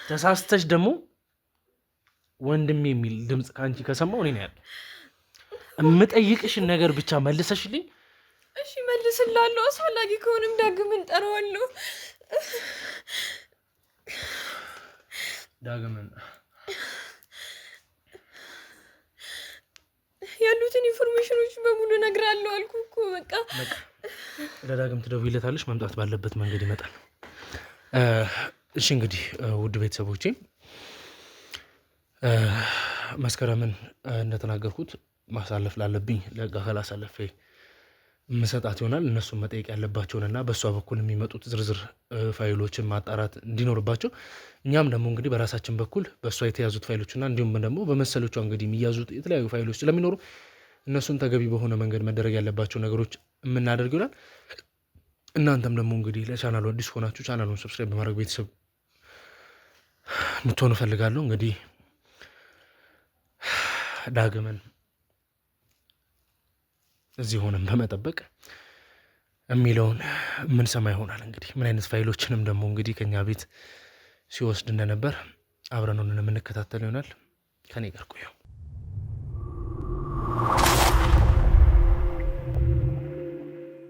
ተሳስተሽ ደግሞ ወንድም የሚል ድምፅ ከአንቺ ከሰማው እኔ ነው ያለው የምጠይቅሽን ነገር ብቻ መልሰሽልኝ። እሺ መልስላለሁ። አስፈላጊ ከሆነም ዳግም እንጠራዋለሁ። ዳግምን ያሉትን ኢንፎርሜሽኖች በሙሉ እነግራለሁ አልኩ እኮ። በቃ ለዳግም ትደውይለታለሽ። መምጣት ባለበት መንገድ ይመጣል። እሺ እንግዲህ ውድ ቤተሰቦቼ መስከረምን እንደተናገርኩት ማሳለፍ ላለብኝ ለህግ አካል አሳልፌ መሰጣት ይሆናል። እነሱም መጠየቅ ያለባቸውንና በእሷ በኩል የሚመጡት ዝርዝር ፋይሎችን ማጣራት እንዲኖርባቸው፣ እኛም ደግሞ እንግዲህ በራሳችን በኩል በእሷ የተያዙት ፋይሎችና እንዲሁም ደግሞ በመሰሎቿ እንግዲህ የሚያዙት የተለያዩ ፋይሎች ስለሚኖሩ እነሱን ተገቢ በሆነ መንገድ መደረግ ያለባቸው ነገሮች የምናደርግ ይሆናል። እናንተም ደግሞ እንግዲህ ለቻናሉ አዲስ ሆናችሁ ቻናሉን ሰብስክራይብ በማድረግ ቤተሰብ ምትሆኑ እፈልጋለሁ። እንግዲህ ዳግምን እዚህ ሆነን በመጠበቅ የሚለውን የምንሰማ ይሆናል። እንግዲህ ምን አይነት ፋይሎችንም ደግሞ እንግዲህ ከኛ ቤት ሲወስድ እንደነበር አብረን ሆነን የምንከታተል ይሆናል። ከኔ ጋር ቆዩ።